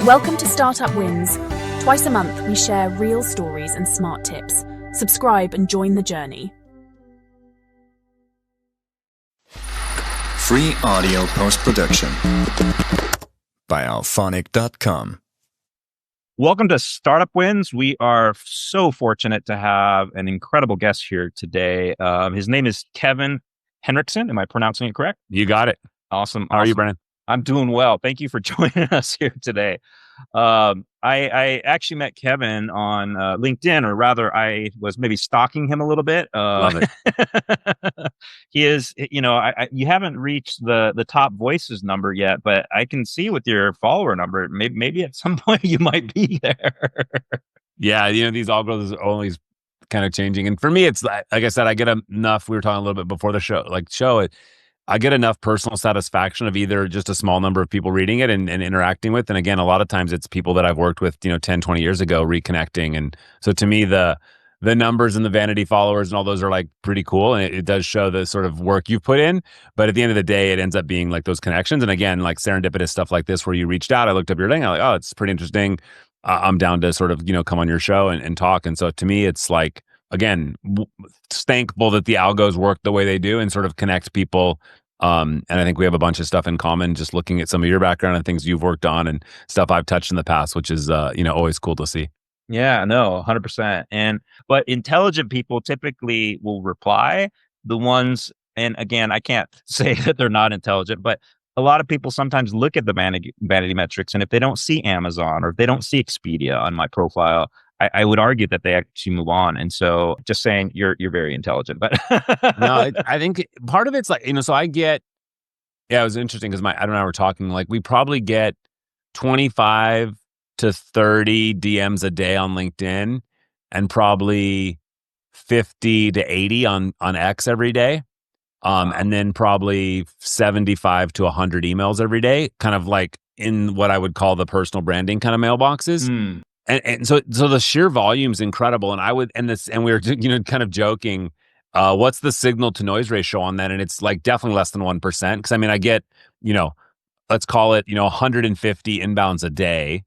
Welcome to Startup Wins. Twice a month, we share real stories and smart tips. Subscribe and join the journey. Free audio post-production by alphonic.com. Welcome to Startup Wins. We are so fortunate to have an incredible guest here today. His name is Kevin Henrikson. Am I pronouncing it correct? You got it. Awesome. How are you, Brennan? I'm doing well. Thank you for joining us here today. I actually met Kevin on LinkedIn, or rather, I was maybe stalking him a little bit. Love it. He is, you haven't reached the top voices number yet, but I can see with your follower number, maybe at some point you might be there. Yeah, these algorithms are always kind of changing. And for me, it's like I said, I get enough. We were talking a little bit before the show, I get enough personal satisfaction of either just a small number of people reading it and interacting with. And again, a lot of times it's people that I've worked with, 10, 20 years ago, reconnecting. And so to me, the numbers and the vanity followers and all those are like pretty cool. And it does show the sort of work you've put in. But at the end of the day, it ends up being like those connections. And again, like serendipitous stuff like this, where you reached out, I looked up your thing, I'm like, oh, it's pretty interesting. I'm down to sort of, come on your show and talk. And so to me, it's like, again, thankful that the algos work the way they do and sort of connect people. And I think we have a bunch of stuff in common, just looking at some of your background and things you've worked on and stuff I've touched in the past, which is, always cool to see. Yeah, no, 100%. But intelligent people typically will reply. The ones, and again, I can't say that they're not intelligent, but a lot of people sometimes look at the vanity metrics, and if they don't see Amazon or if they don't see Expedia on my profile, I would argue that they actually move on. And so just saying you're very intelligent, but no, I think part of it's like, so I get, it was interesting because Adam and I were talking, like we probably get 25 to 30 DMs a day on LinkedIn and probably 50 to 80 on X every day. And then probably 75 to 100 emails every day, kind of like in what I would call the personal branding kind of mailboxes. And so the sheer volume is incredible. And we were, kind of joking, what's the signal to noise ratio on that? And it's like definitely less than 1%. Cause I get, let's call it, 150 inbounds a day.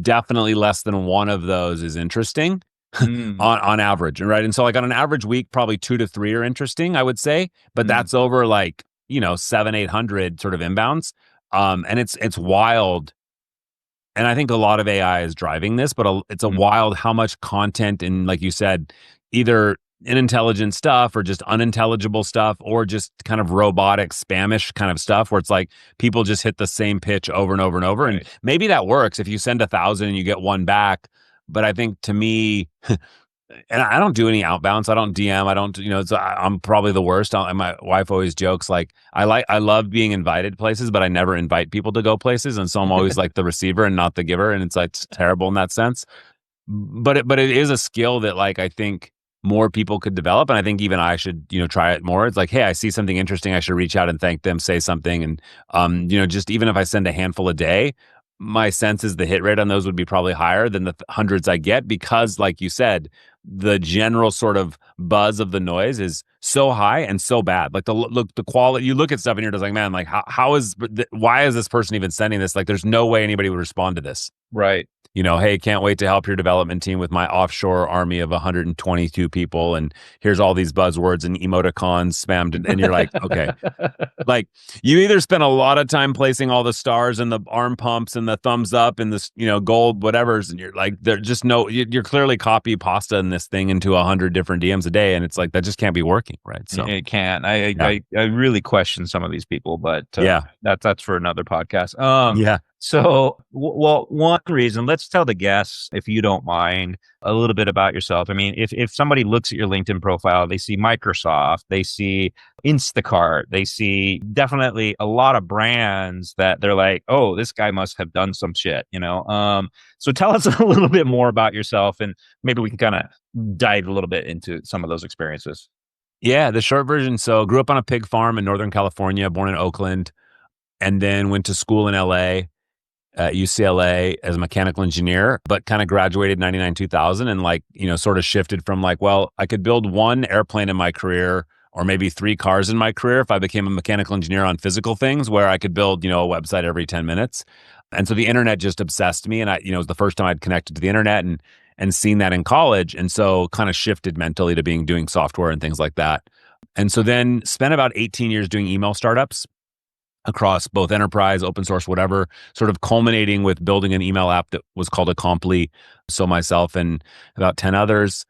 Definitely less than one of those is interesting on average. Right. And so like on an average week, probably 2 to 3 are interesting, I would say, but that's over like, 700-800 sort of inbounds. And it's wild. And I think a lot of AI is driving this, but it's a wild how much content and, like you said, either unintelligent stuff or just unintelligible stuff or just kind of robotic spamish kind of stuff where it's like people just hit the same pitch over and over and over. Right. And maybe that works if you send 1,000 and you get one back. But I think to me, and I don't do any outbounds. I don't DM. I don't, I'm probably the worst. My wife always jokes like, I love being invited places, but I never invite people to go places. And so I'm always like the receiver and not the giver. And it's like terrible in that sense. But it is a skill that like, I think more people could develop. And I think even I should, try it more. It's like, hey, I see something interesting. I should reach out and thank them, say something. And, just even if I send a handful a day, my sense is the hit rate on those would be probably higher than the hundreds I get because, like you said, the general sort of buzz of the noise is so high and so bad. Like the quality, you look at stuff and you're just like, man, like why is this person even sending this? Like, there's no way anybody would respond to this. Right. Hey, can't wait to help your development team with my offshore army of 122 people. And here's all these buzzwords and emoticons spammed. And you're like, okay, like you either spend a lot of time placing all the stars and the arm pumps and the thumbs up and this, gold whatevers. And you're like, you're clearly copy pasta in this thing into 100 different DMs a day. And it's like, that just can't be working. Right. So it can't. I really question some of these people, but that's for another podcast. So, one reason, let's tell the guests, if you don't mind, a little bit about yourself. I mean, if somebody looks at your LinkedIn profile, they see Microsoft, they see Instacart, they see definitely a lot of brands that they're like, oh, this guy must have done some shit, So tell us a little bit more about yourself and maybe we can kind of dive a little bit into some of those experiences. Yeah, the short version. So grew up on a pig farm in Northern California, born in Oakland, and then went to school in LA. At UCLA as a mechanical engineer, but kind of graduated 99, 2000 and sort of shifted from like, well, I could build one airplane in my career or maybe 3 cars in my career if I became a mechanical engineer on physical things where I could build, a website every 10 minutes. And so the internet just obsessed me. And it was the first time I'd connected to the internet and seen that in college. And so kind of shifted mentally to doing software and things like that. And so then spent about 18 years doing email startups across both enterprise, open source, whatever, sort of culminating with building an email app that was called Acompli. So myself and about 10 others,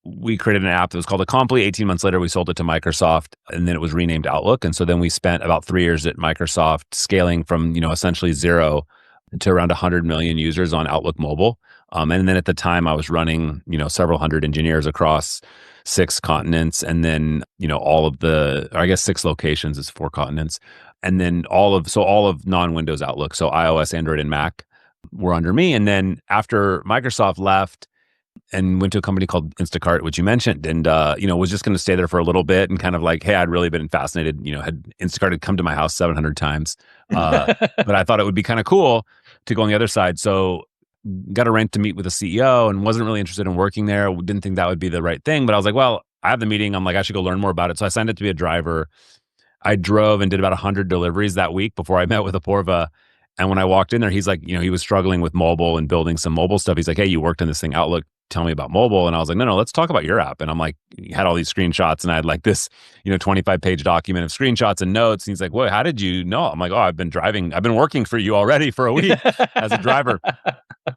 we created an app that was called Acompli. 18 months later, we sold it to Microsoft, and then it was renamed Outlook. And so then we spent about 3 years at Microsoft scaling from, essentially zero to around 100 million users on Outlook Mobile. And then at the time I was running, several hundred engineers across 6 continents, and then, all of I guess 6 locations is 4 continents. And then all of non-Windows Outlook, so iOS, Android, and Mac were under me. And then after Microsoft left and went to a company called Instacart, which you mentioned, and, was just going to stay there for a little bit and kind of like, hey, I'd really been fascinated, Instacart had come to my house 700 times. But I thought it would be kind of cool to go on the other side. So got arranged to meet with the CEO and wasn't really interested in working there. Didn't think that would be the right thing. But I was like, well, I have the meeting. I'm like, I should go learn more about it. So I signed up to be a driver. I drove and did about 100 deliveries that week before I met with Apoorva. And when I walked in there, he's like, he was struggling with mobile and building some mobile stuff. He's like, hey, you worked in this thing, Outlook. Tell me about mobile. And I was like, no, let's talk about your app. And I'm like, he had all these screenshots, and I had like this, 25-page document of screenshots and notes. And he's like, well, how did you know? I'm like, oh, I've been working for you already for a week as a driver.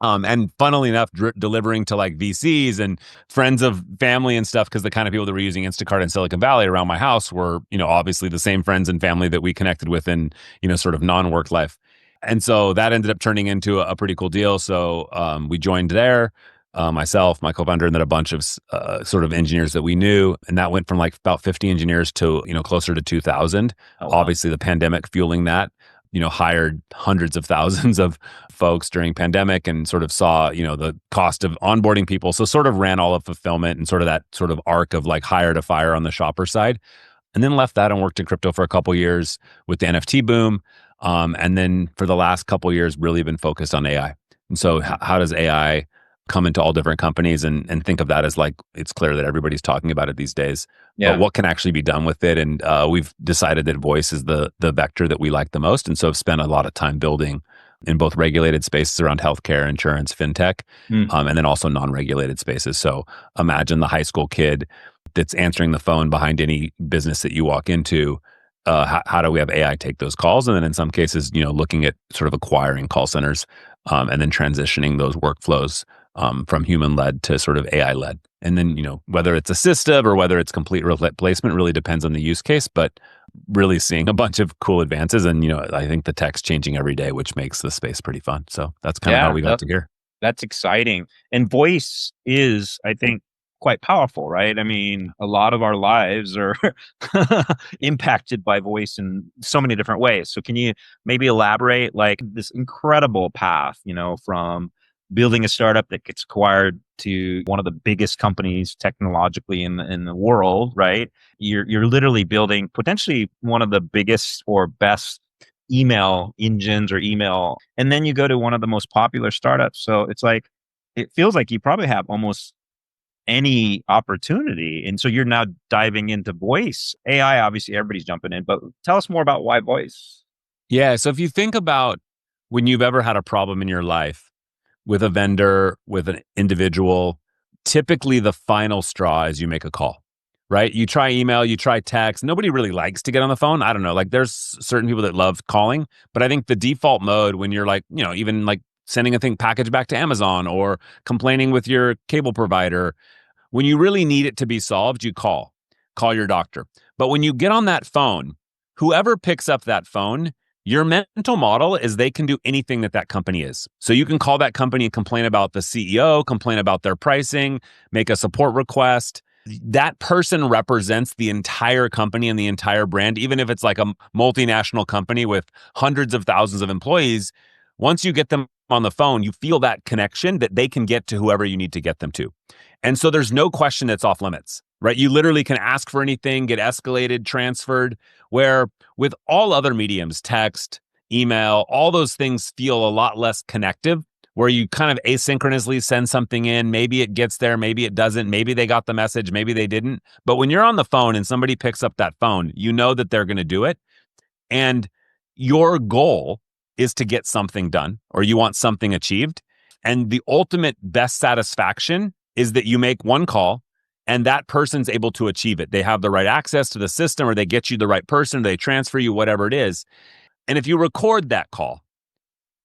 And funnily enough, delivering to like VCs and friends of family and stuff, because the kind of people that were using Instacart in Silicon Valley around my house were, obviously the same friends and family that we connected with in, sort of non-work life. And so that ended up turning into a pretty cool deal. So we joined there, myself, my co-founder, and then a bunch of sort of engineers that we knew. And that went from like about 50 engineers to, closer to 2,000. Oh, wow. Obviously, the pandemic fueling that. Hired hundreds of thousands of folks during pandemic and sort of saw, the cost of onboarding people. So sort of ran all of fulfillment and sort of that sort of arc of like hire to fire on the shopper side. And then left that and worked in crypto for a couple of years with the NFT boom. And then for the last couple of years, really been focused on AI. And so how does AI come into all different companies and think of that as like, it's clear that everybody's talking about it these days, but what can actually be done with it? And we've decided that voice is the vector that we like the most. And so I've spent a lot of time building in both regulated spaces around healthcare, insurance, fintech, and then also non-regulated spaces. So imagine the high school kid that's answering the phone behind any business that you walk into. How do we have AI take those calls? And then in some cases, looking at sort of acquiring call centers and then transitioning those workflows from human-led to sort of AI-led. And then, whether it's assistive or whether it's complete replacement really depends on the use case, but really seeing a bunch of cool advances. And, I think the tech's changing every day, which makes the space pretty fun. So that's kind of how we got to here. That's exciting. And voice is, I think, quite powerful, right? I mean, a lot of our lives are impacted by voice in so many different ways. So can you maybe elaborate like this incredible path, from building a startup that gets acquired to one of the biggest companies technologically in the world, right? You're literally building potentially one of the biggest or best email engines or email, and then you go to one of the most popular startups. So it's like, it feels like you probably have almost any opportunity. And so you're now diving into voice. AI, obviously everybody's jumping in, but tell us more about why voice. Yeah. So if you think about when you've ever had a problem in your life with a vendor, with an individual, typically the final straw is you make a call, right? You try email, you try text. Nobody really likes to get on the phone. I don't know. Like there's certain people that love calling, but I think the default mode when you're like, even like sending a package back to Amazon or complaining with your cable provider, when you really need it to be solved, you call your doctor. But when you get on that phone, whoever picks up that phone, your mental model is they can do anything that company is. So you can call that company and complain about the CEO, complain about their pricing, make a support request. That person represents the entire company and the entire brand, even if it's like a multinational company with hundreds of thousands of employees. Once you get them on the phone, you feel that connection that they can get to whoever you need to get them to. And so there's no question that's off limits, right? You literally can ask for anything, get escalated, transferred, where with all other mediums, text, email, all those things feel a lot less connective, where you kind of asynchronously send something in. Maybe it gets there, maybe it doesn't, maybe they got the message, maybe they didn't. But when you're on the phone and somebody picks up that phone, you know that they're going to do it. And your goal is to get something done or you want something achieved. And the ultimate best satisfaction is that you make one call and that person's able to achieve it. They have the right access to the system, or they get you the right person, or they transfer you, whatever it is. And if you record that call,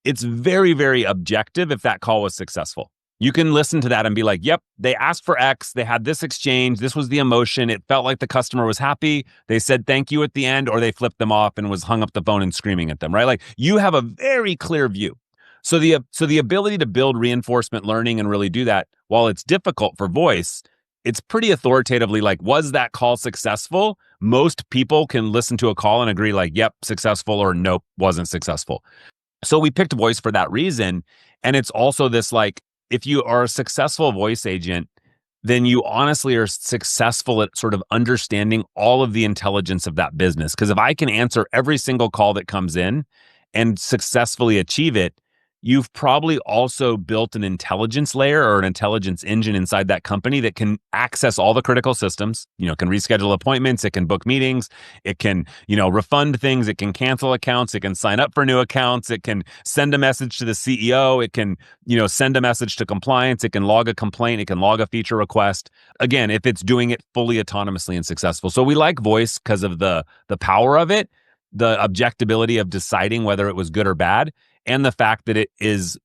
it's very, very objective if that call was successful. You can listen to that and be like, yep, they asked for X, they had this exchange, this was the emotion, it felt like the customer was happy, they said thank you at the end, or they flipped them off and was hung up the phone and screaming at them, right? Like, you have a very clear view. So the ability to build reinforcement learning and really do that, while it's difficult for voice, it's pretty authoritatively like, was that call successful? Most people can listen to a call and agree like, yep, successful, or nope, wasn't successful. So we picked voice for that reason. And it's also this like, if you are a successful voice agent, then you honestly are successful at sort of understanding all of the intelligence of that business. Because if I can answer every single call that comes in and successfully achieve it, you've probably also built an intelligence layer or an intelligence engine inside that company that can access all the critical systems, can reschedule appointments, it can book meetings, it can, refund things, it can cancel accounts, it can sign up for new accounts, it can send a message to the CEO, it can, send a message to compliance, it can log a complaint, it can log a feature request. Again, if it's doing it fully autonomously and successful. So we like voice because of the power of it, the objectability of deciding whether it was good or bad, and the fact that it is,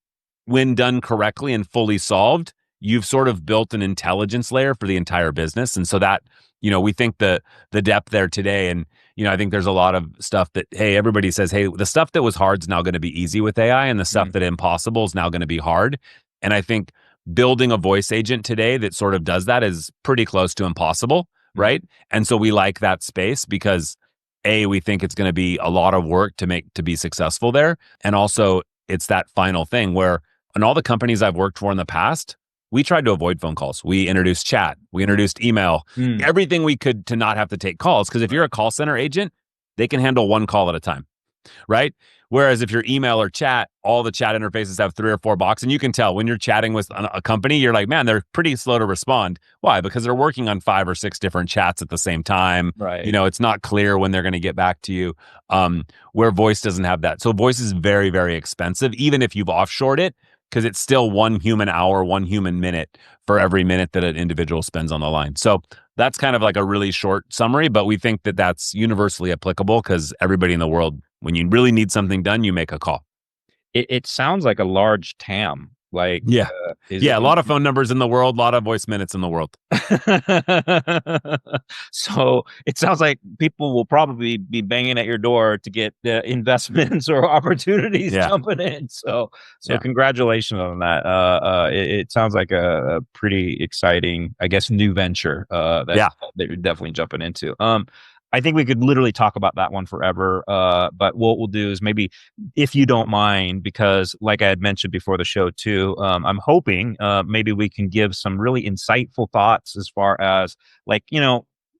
when done correctly and fully solved, you've sort of built an intelligence layer for the entire business. And so that, we think the depth there today. And, I think there's a lot of stuff that, hey, everybody says, hey, the stuff that was hard is now going to be easy with AI, and the stuff that impossible is now going to be hard. And I think building a voice agent today that sort of does that is pretty close to impossible, right? And so we like that space because we think it's going to be a lot of work to be successful there. And also it's that final thing where in all the companies I've worked for in the past, we tried to avoid phone calls. We introduced chat, we introduced email, everything we could to not have to take calls. Because if you're a call center agent, they can handle one call at a time, right? Whereas if you're email or chat, all the chat interfaces have 3 or 4 boxes. And you can tell when you're chatting with a company, you're like, man, they're pretty slow to respond. Why? Because they're working on 5 or 6 different chats at the same time. Right. It's not clear when they're going to get back to you, where voice doesn't have that. So voice is very, very expensive, even if you've offshored it, because it's still 1 human hour, 1 human minute for every minute that an individual spends on the line. So that's kind of like a really short summary, but we think that that's universally applicable because everybody in the world, when you really need something done, you make a call. It sounds like a large TAM. Like, a lot of phone numbers in the world, a lot of voice minutes in the world. So it sounds like people will probably be banging at your door to get investments or opportunities jumping in. So congratulations on that. It sounds like a pretty exciting, I guess, new venture that you're definitely jumping into. I think we could literally talk about that one forever. But what we'll do is maybe, if you don't mind, because like I had mentioned before the show too, I'm hoping maybe we can give some really insightful thoughts as far as like,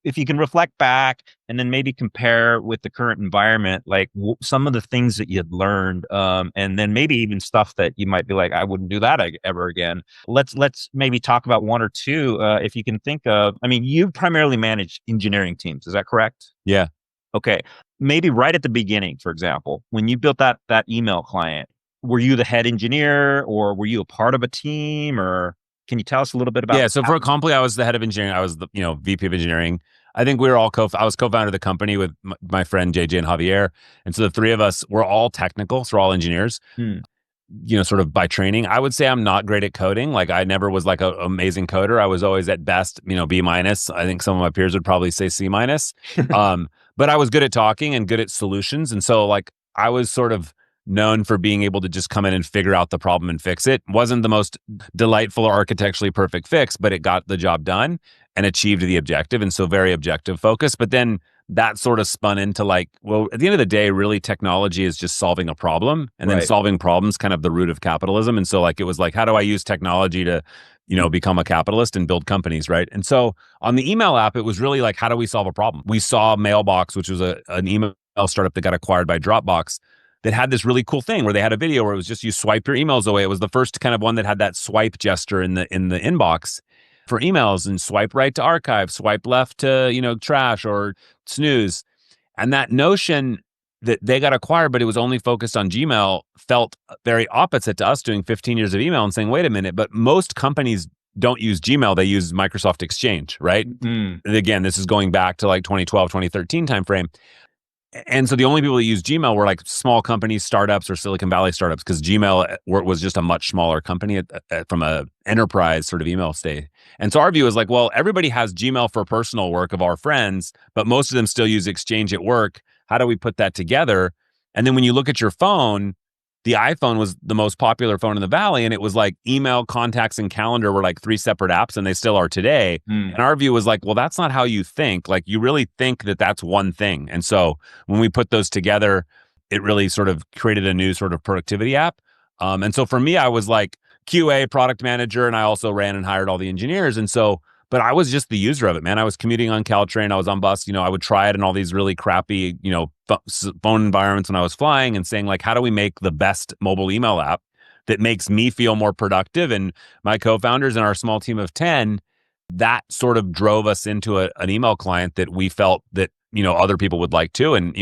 if you can reflect back and then maybe compare with the current environment, like some of the things that you'd learned, and then maybe even stuff that you might be like, I wouldn't do that ever again. Let's maybe talk about 1 or 2, if you can think of. I mean, you primarily manage engineering teams, is that correct? Yeah. Okay. Maybe right at the beginning, for example, when you built that email client, were you the head engineer or were you a part of a team, or can you tell us a little bit about? Yeah. So for Acompli, I was the head of engineering. I was the VP of engineering. I think we were all I was co-founder of the company with my friend JJ and Javier. And so the 3 of us were all technical. So we're all engineers, sort of by training. I would say I'm not great at coding. Like I never was like an amazing coder. I was always at best, B-. I think some of my peers would probably say C-. But I was good at talking and good at solutions. And so like I was sort of known for being able to just come in and figure out the problem and fix it. Wasn't the most delightful or architecturally perfect fix, but it got the job done and achieved the objective. And so very objective focus. But then that sort of spun into like, well, at the end of the day, really technology is just solving a problem, and then solving problems kind of the root of capitalism. And so like, it was like, how do I use technology to, become a capitalist and build companies, right? And so on the email app, it was really like, how do we solve a problem? We saw Mailbox, which was an email startup that got acquired by Dropbox, that had this really cool thing where they had a video where it was just you swipe your emails away. It was the first kind of one that had that swipe gesture in the inbox for emails, and swipe right to archive, swipe left to, trash or snooze. And that notion that they got acquired, but it was only focused on Gmail, felt very opposite to us doing 15 years of email and saying, wait a minute, but most companies don't use Gmail. They use Microsoft Exchange, right? Again, this is going back to like 2012, 2013 timeframe. And so the only people that use Gmail were like small companies, startups, or Silicon Valley startups, because Gmail was just a much smaller company from a enterprise sort of email state. And so our view is like, well, everybody has Gmail for personal work of our friends, but most of them still use Exchange at work. How do we put that together? And then when you look at your phone, the iPhone was the most popular phone in the Valley, and it was like email, contacts, and calendar were like 3 separate apps, and they still are today. And our view was like, well, that's not how you think. Like, you really think that that's one thing. And so when we put those together, it really sort of created a new sort of productivity app. And so for me, I was like QA, product manager, and I also ran and hired all the engineers. And so, but I was just the user of it, man. I was commuting on Caltrain. I was on bus. I would try it in all these really crappy, phone environments when I was flying, and saying like, how do we make the best mobile email app that makes me feel more productive? And my co-founders and our small team of 10, that sort of drove us into an email client that we felt that, other people would like too. And,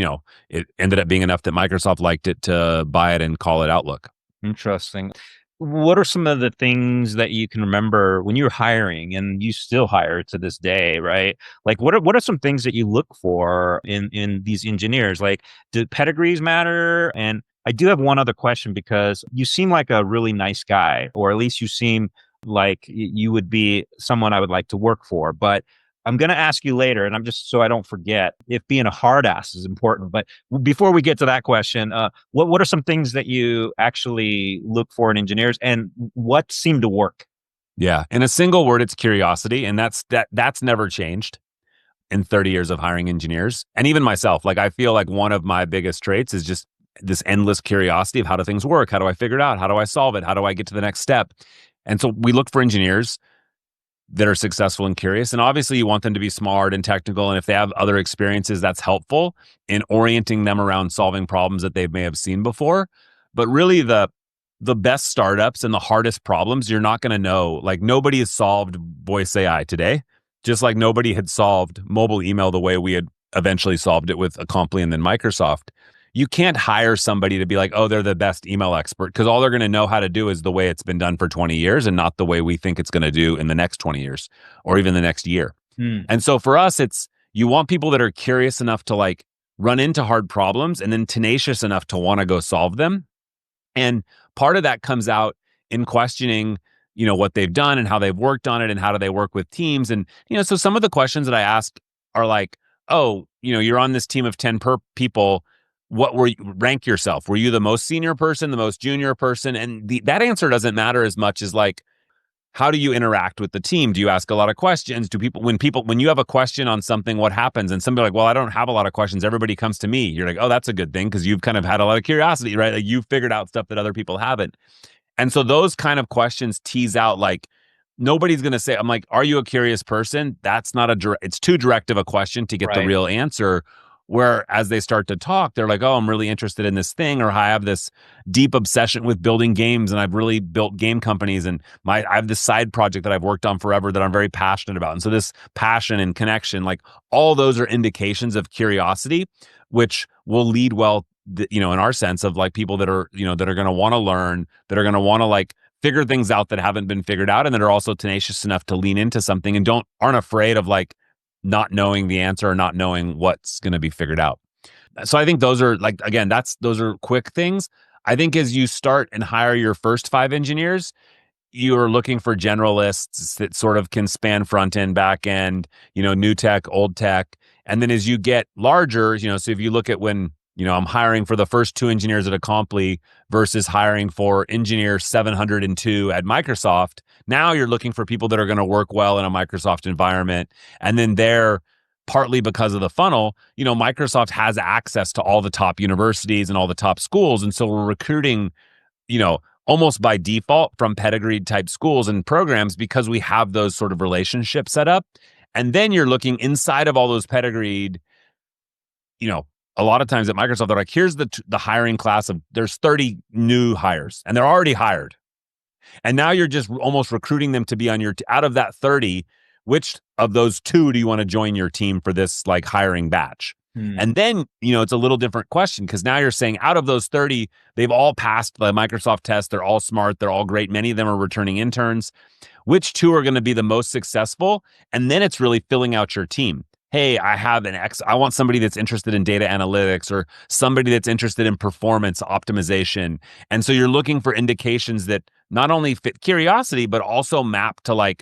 it ended up being enough that Microsoft liked it to buy it and call it Outlook. Interesting. What are some of the things that you can remember when you were hiring, and you still hire to this day, right? Like, what are some things that you look for in these engineers? Like, do pedigrees matter? And I do have one other question, because you seem like a really nice guy, or at least you seem like you would be someone I would like to work for. But I'm going to ask you later, and I'm just so I don't forget, if being a hard ass is important. But before we get to that question, what are some things that you actually look for in engineers, and what seemed to work? Yeah, in a single word, it's curiosity, and that's never changed in 30 years of hiring engineers. And even myself, like, I feel like one of my biggest traits is just this endless curiosity of how do things work? How do I figure it out? How do I solve it? How do I get to the next step? And so we look for engineers that are successful and curious. And obviously you want them to be smart and technical. And if they have other experiences, that's helpful in orienting them around solving problems that they may have seen before. But really the best startups and the hardest problems, you're not going to know. Like, nobody has solved voice AI today, just like nobody had solved mobile email the way we had eventually solved it with Acompli and then Microsoft. You can't hire somebody to be like, oh, they're the best email expert, because all they're going to know how to do is the way it's been done for 20 years and not the way we think it's going to do in the next 20 years or even the next year. And so for us, it's, you want people that are curious enough to like run into hard problems and then tenacious enough to want to go solve them. And part of that comes out in questioning, what they've done and how they've worked on it and how do they work with teams. And, so some of the questions that I ask are like, oh, you're on this team of 10 people. What were you, rank yourself? Were you the most senior person, the most junior person? And that answer doesn't matter as much as like, how do you interact with the team? Do you ask a lot of questions? When you have a question on something, what happens? And somebody like, well, I don't have a lot of questions. Everybody comes to me. You're like, oh, that's a good thing, because you've kind of had a lot of curiosity, right? Like, you've figured out stuff that other people haven't. And so those kind of questions tease out, like, nobody's going to say, I'm like, are you a curious person? That's not it's too direct of a question to get the real answer. Where as they start to talk, they're like, oh, I'm really interested in this thing, or I have this deep obsession with building games, and I've really built game companies, and I have this side project that I've worked on forever that I'm very passionate about. And so this passion and connection, like, all those are indications of curiosity, which will lead well, in our sense of like people that are, that are going to want to learn, that are going to want to like figure things out that haven't been figured out, and that are also tenacious enough to lean into something and aren't afraid of like not knowing the answer or not knowing what's going to be figured out. So I think those are like, again, those are quick things. I think as you start and hire your first 5 engineers, you're looking for generalists that sort of can span front end, back end, new tech, old tech. And then as you get larger, so if you look at when, I'm hiring for the first 2 engineers at Acompli versus hiring for engineer 702 at Microsoft, now you're looking for people that are going to work well in a Microsoft environment. And then they're, partly because of the funnel, Microsoft has access to all the top universities and all the top schools. And so we're recruiting, almost by default from pedigreed type schools and programs, because we have those sort of relationships set up. And then you're looking inside of all those pedigreed, a lot of times at Microsoft, they're like, here's the hiring class of, there's 30 new hires, and they're already hired. And now you're just almost recruiting them to be on out of that 30, which of those 2 do you want to join your team for this like hiring batch? And then, it's a little different question because now you're saying out of those 30, they've all passed the Microsoft test. They're all smart. They're all great. Many of them are returning interns. Which two are going to be the most successful? And then it's really filling out your team. Hey, I want somebody that's interested in data analytics or somebody that's interested in performance optimization. And so you're looking for indications that not only fit curiosity, but also map to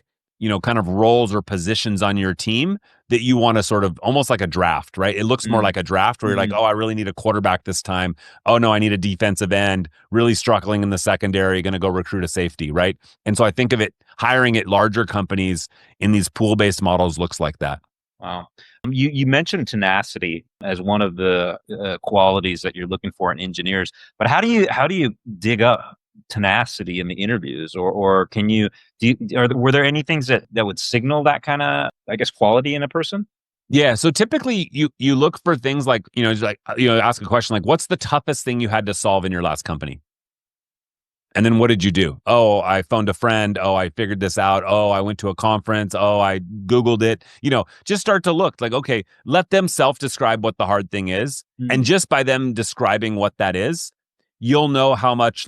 kind of roles or positions on your team that you want to sort of almost like a draft, right? It looks more like a draft where you're like, oh, I really need a quarterback this time. Oh no, I need a defensive end, really struggling in the secondary, going to go recruit a safety, right? And so I think of it, hiring at larger companies in these pool-based models looks like that. Wow. You mentioned tenacity as one of the qualities that you're looking for in engineers, but how do you dig up tenacity in the interviews, or were there any things that would signal that kind of, I guess, quality in a person? Yeah. So typically you look for things like, ask a question like, what's the toughest thing you had to solve in your last company? And then what did you do? Oh, I phoned a friend. Oh, I figured this out. Oh, I went to a conference. Oh, I Googled it. Just start to look like, okay, let them self-describe what the hard thing is. And just by them describing what that is, you'll know how much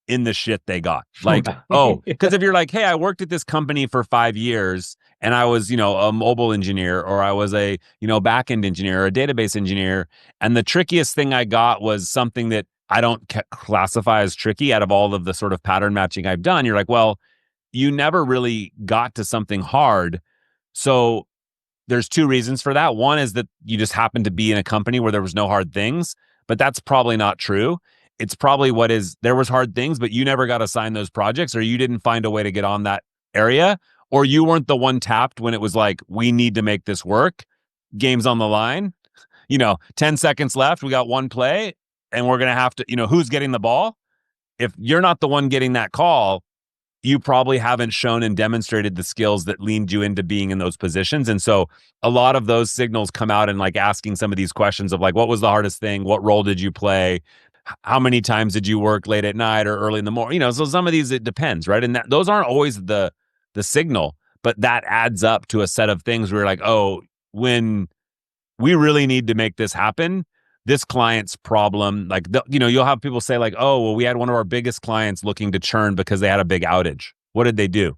in the shit they got. Because if you're like, hey, I worked at this company for 5 years and I was, a mobile engineer, or I was a, backend engineer or a database engineer. And the trickiest thing I got was something that I don't classify as tricky out of all of the sort of pattern matching I've done. You're like, well, you never really got to something hard. So there's two reasons for that. One is that you just happened to be in a company where there was no hard things, but that's probably not true. It's probably there was hard things, but you never got assigned those projects, or you didn't find a way to get on that area, or you weren't the one tapped when it was like, we need to make this work. Game's on the line. 10 seconds left. We got one play. And we're going to have to, who's getting the ball? If you're not the one getting that call, you probably haven't shown and demonstrated the skills that leaned you into being in those positions. And so a lot of those signals come out in asking some of these questions of what was the hardest thing? What role did you play? How many times did you work late at night or early in the morning? So some of these, it depends, right? And those aren't always the signal, but that adds up to a set of things where you're like, oh, when we really need to make this happen, this client's problem, you'll have people say oh, well, we had one of our biggest clients looking to churn because they had a big outage. What did they do?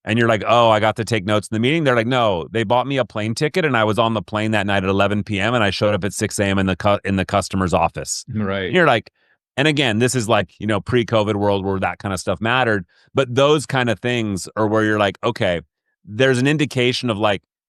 And you're like, oh, I got to take notes in the meeting. They're like, no, they bought me a plane ticket and I was on the plane that night at 11 p.m. and I showed up at 6 a.m. in the customer's office. Right. And you're like, and again, this is pre-COVID world where that kind of stuff mattered. But those kind of things are where you're like, okay, there's an indication of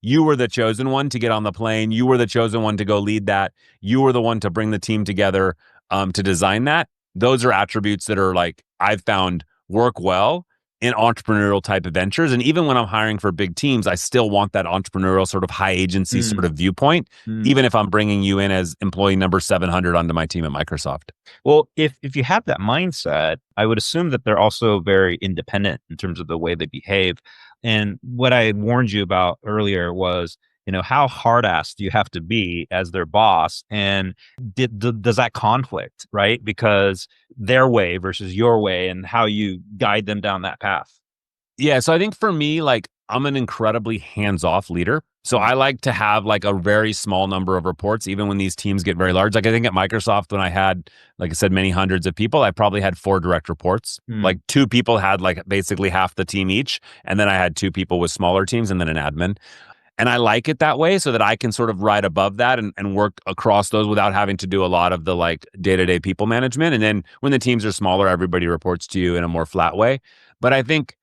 you were the chosen one to get on the plane. You were the chosen one to go lead that. You were the one to bring the team together to design that. Those are attributes that are I've found work well in entrepreneurial type of ventures. And even when I'm hiring for big teams, I still want that entrepreneurial sort of high agency sort of viewpoint, even if I'm bringing you in as employee number 700 onto my team at Microsoft. Well, if you have that mindset, I would assume that they're also very independent in terms of the way they behave. And what I warned you about earlier was, how hard-ass do you have to be as their boss? And does that conflict, right? Because their way versus your way and how you guide them down that path. Yeah. So I think for me, I'm an incredibly hands-off leader. So I like to have a very small number of reports, even when these teams get very large. I think at Microsoft, when I had, like I said, many hundreds of people, I probably had 4 direct reports. 2 people had basically half the team each. And then I had 2 people with smaller teams and then an admin. And I like it that way so that I can sort of ride above that and work across those without having to do a lot of the day-to-day people management. And then when the teams are smaller, everybody reports to you in a more flat way. But I think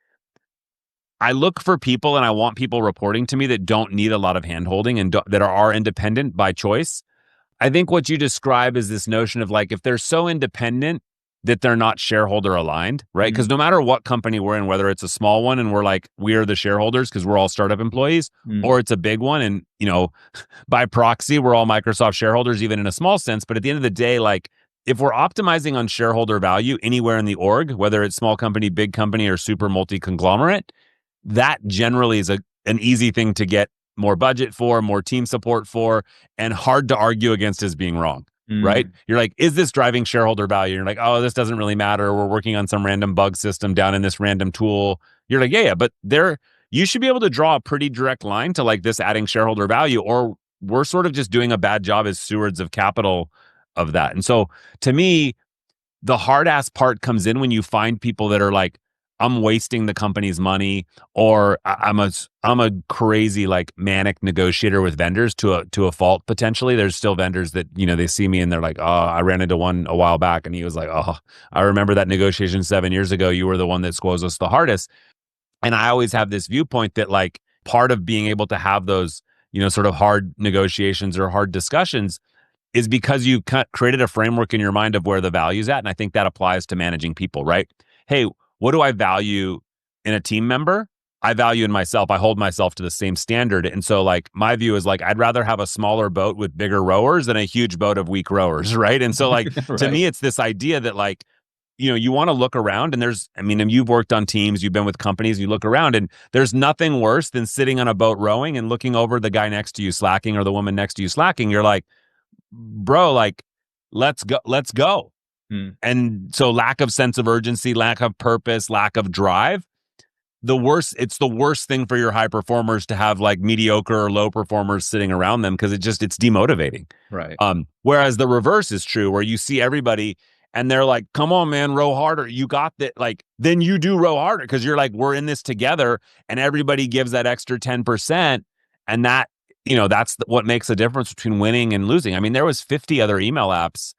I look for people and I want people reporting to me that don't need a lot of handholding and that are independent by choice. I think what you describe is this notion of if they're so independent that they're not shareholder aligned, right? Because no matter what company we're in, whether it's a small one and we are the shareholders because we're all startup employees, or it's a big one and, by proxy, we're all Microsoft shareholders, even in a small sense. But at the end of the day, if we're optimizing on shareholder value anywhere in the org, whether it's small company, big company, or super multi-conglomerate, that generally is an easy thing to get more budget for, more team support for, and hard to argue against as being wrong. Right? You're like, is this driving shareholder value? You're like, oh, this doesn't really matter. We're working on some random bug system down in this random tool. You're like, yeah, but you should be able to draw a pretty direct line to this adding shareholder value, or we're sort of just doing a bad job as stewards of capital of that. And so to me, the hard ass part comes in when you find people that are like, I'm wasting the company's money, or I'm a crazy like manic negotiator with vendors to a fault potentially. There's still vendors that, you know, they see me and they're like, oh, I ran into one a while back and he was like, oh, I remember that negotiation 7 years ago. You were the one that squoze us the hardest. And I always have this viewpoint that like part of being able to have those, you know, sort of hard negotiations or hard discussions is because you created a framework in your mind of where the value's at. And I think that applies to managing people, right? Hey, what do I value in a team member? I value in myself. I hold myself to the same standard. And so like my view is like, I'd rather have a smaller boat with bigger rowers than a huge boat of weak rowers, right? And so like, right. To me, it's this idea that like, you know, you want to look around and and you've worked on teams, you've been with companies, you look around and there's nothing worse than sitting on a boat rowing and looking over the guy next to you slacking or the woman next to you slacking. You're like, bro, like, let's go. And so lack of sense of urgency, lack of purpose, lack of drive, it's the worst thing for your high performers to have like mediocre or low performers sitting around them because it's demotivating. Right. Whereas the reverse is true where you see everybody and they're like, come on, man, row harder. You got that. Like, then you do row harder because you're like, we're in this together and everybody gives that extra 10%. And that, you know, that's what makes the difference between winning and losing. I mean, there was 50 other email apps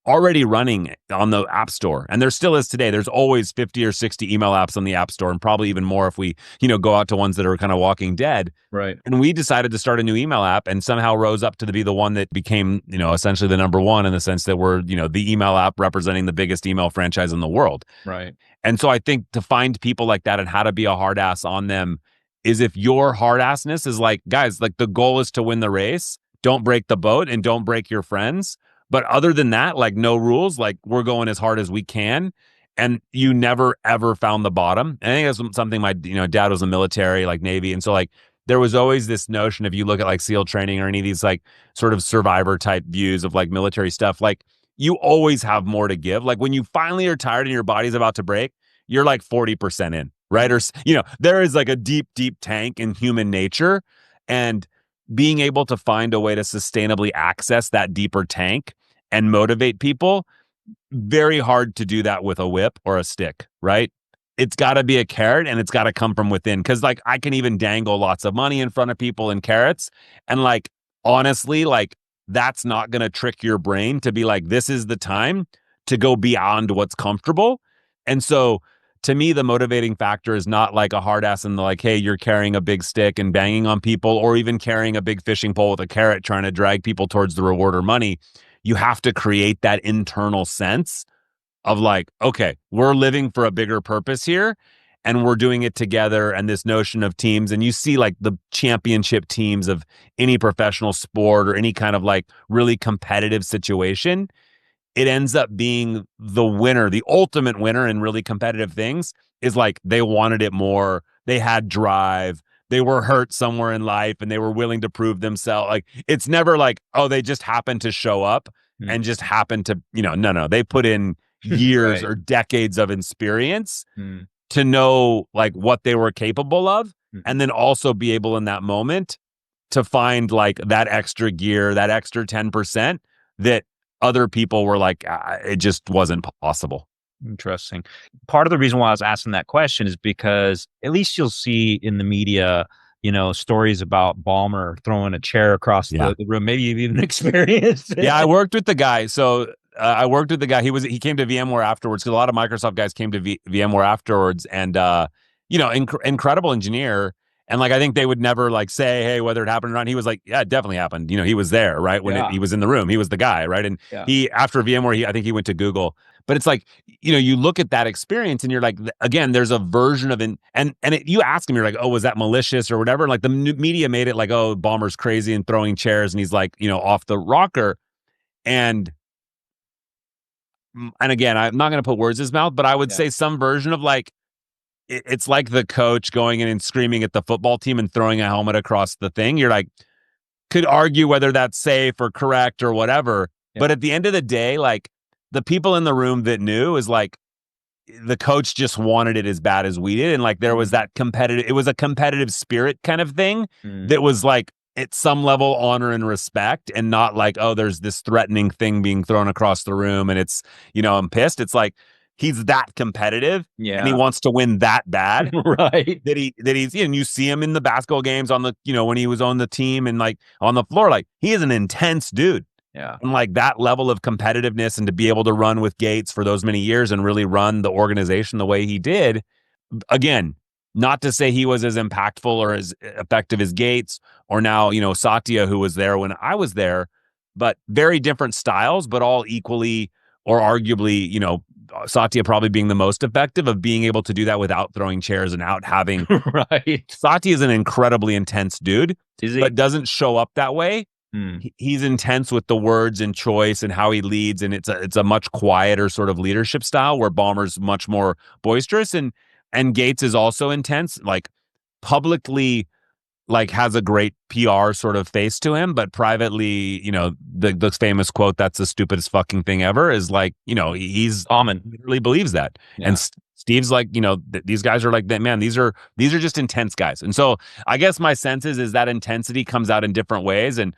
already running on the App Store. And there still is today. There's always 50 or 60 email apps on the App Store and probably even more if we, you know, go out to ones that are kind of walking dead. Right. And we decided to start a new email app and somehow rose up to be the one that became, you know, essentially the number one in the sense that we're, you know, the email app representing the biggest email franchise in the world. Right. And so I think to find people like that and how to be a hard ass on them is if your hard assness is like, guys, like the goal is to win the race, don't break the boat and don't break your friends. But other than that, like no rules, like we're going as hard as we can. And you never, ever found the bottom. And I think that's something my, you know, dad was in the military, like Navy. And so like there was always this notion, if you look at like SEAL training or any of these like sort of survivor type views of like military stuff, like you always have more to give. Like when you finally are tired and your body's about to break, you're like 40% in, right? Or, you know, there is like a deep, deep tank in human nature. And being able to find a way to sustainably access that deeper tank and motivate people, very hard to do that with a whip or a stick, right? It's got to be a carrot and it's got to come from within. Cause like I can even dangle lots of money in front of people and carrots. And like, honestly, like that's not going to trick your brain to be like, this is the time to go beyond what's comfortable. And so to me, the motivating factor is not like a hard ass and like, hey, you're carrying a big stick and banging on people or even carrying a big fishing pole with a carrot trying to drag people towards the reward or money. You have to create that internal sense of like, okay, we're living for a bigger purpose here and we're doing it together. And this notion of teams, and you see like the championship teams of any professional sport or any kind of like really competitive situation, it ends up being the winner, the ultimate winner in really competitive things is like they wanted it more. They had drive. They were hurt somewhere in life and they were willing to prove themselves. Like it's never like, oh, they just happened to show up and just happened to, you know, no, they put in years right. or decades of experience to know like what they were capable of and then also be able in that moment to find like that extra gear, that extra 10% that other people were like, it just wasn't possible. Interesting. Part of the reason why I was asking that question is because at least you'll see in the media, you know, stories about Ballmer throwing a chair across the room. Maybe you've even experienced it. Yeah, I worked with the guy. So I worked with the guy. He came to VMware afterwards because a lot of Microsoft guys came to VMware afterwards, and you know, incredible engineer. And like, I think they would never like say, hey, whether it happened or not. He was like, yeah, it definitely happened. You know, he was there, right? When he was in the room, he was the guy, right? And he, after VMware, I think he went to Google. But it's like, you know, you look at that experience and you're like, again, there's a version of you ask him, you're like, oh, was that malicious or whatever? And like the media made it like, oh, Ballmer's crazy and throwing chairs and he's like, you know, off the rocker. And again, I'm not going to put words in his mouth, but I would say some version of like, it's like the coach going in and screaming at the football team and throwing a helmet across the thing. You're like, could argue whether that's safe or correct or whatever. Yeah. But at the end of the day, like the people in the room that knew is like, the coach just wanted it as bad as we did. And like, there was that it was a competitive spirit kind of thing that was like, at some level honor and respect, and not like, oh, there's this threatening thing being thrown across the room and it's, I'm pissed. It's like he's that competitive and he wants to win that bad. Right. That he's, and you see him in the basketball games on the, when he was on the team and like on the floor, like he is an intense dude. Yeah. And like that level of competitiveness, and to be able to run with Gates for those many years and really run the organization the way he did, again, not to say he was as impactful or as effective as Gates or now, Satya, who was there when I was there, but very different styles, but all equally or arguably, Satya probably being the most effective of being able to do that without throwing chairs and out having. Right. Satya is an incredibly intense dude, but doesn't show up that way. He's intense with the words and choice and how he leads, and it's a much quieter sort of leadership style, where Ballmer's much more boisterous, and Gates is also intense, like publicly, like has a great PR sort of face to him, but privately, the famous quote, "That's the stupidest fucking thing ever," is like, he's literally believes that. Yeah. And Steve's like, these guys are like that, man, these are just intense guys. And so I guess my sense is that intensity comes out in different ways. And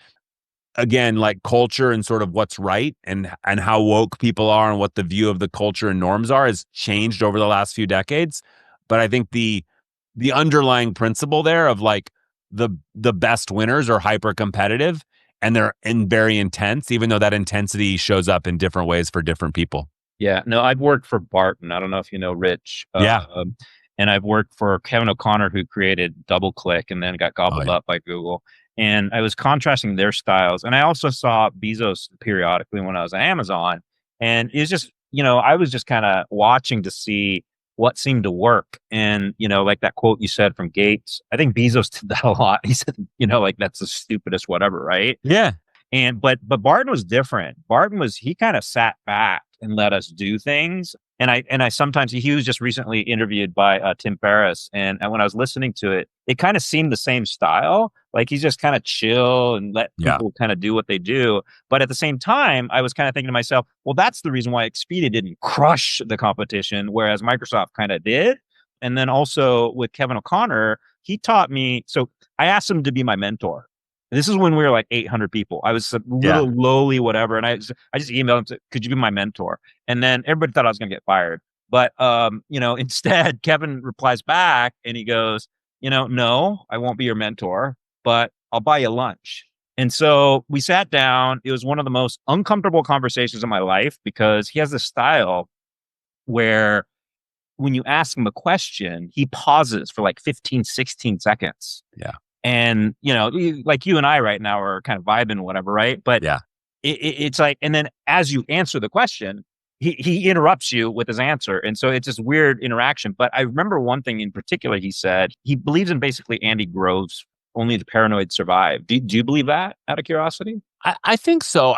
again, like culture and sort of what's right and how woke people are and what the view of the culture and norms are has changed over the last few decades. But I think the underlying principle there of like the best winners are hyper competitive and they're very intense, even though that intensity shows up in different ways for different people. Yeah, no, I've worked for Barton. I don't know if you know Rich. And I've worked for Kevin O'Connor, who created DoubleClick and then got gobbled up by Google. And I was contrasting their styles. And I also saw Bezos periodically when I was at Amazon. And it's just, I was just kind of watching to see what seemed to work. And, like that quote you said from Gates, I think Bezos did that a lot. He said, like, that's the stupidest whatever, right? Yeah. But Barton was different. He kind of sat back and let us do things. And I sometimes, he was just recently interviewed by Tim Ferriss. And when I was listening to it, it kind of seemed the same style. Like he's just kind of chill and let people kind of do what they do. But at the same time, I was kind of thinking to myself, well, that's the reason why Expedia didn't crush the competition, whereas Microsoft kind of did. And then also with Kevin O'Connor, he taught me. So I asked him to be my mentor. This is when we were like 800 people. I was a little lowly, whatever. And I just emailed him, said, could you be my mentor? And then everybody thought I was going to get fired. But, instead, Kevin replies back and he goes, no, I won't be your mentor, but I'll buy you lunch. And so we sat down. It was one of the most uncomfortable conversations of my life, because he has this style where when you ask him a question, he pauses for like 15, 16 seconds. Yeah. And, like you and I right now are kind of vibing, whatever, right? But it's like, and then as you answer the question, he interrupts you with his answer. And so it's this weird interaction. But I remember one thing in particular he said. He believes in basically Andy Grove's "only the paranoid survive." Do you believe that, out of curiosity? I think so.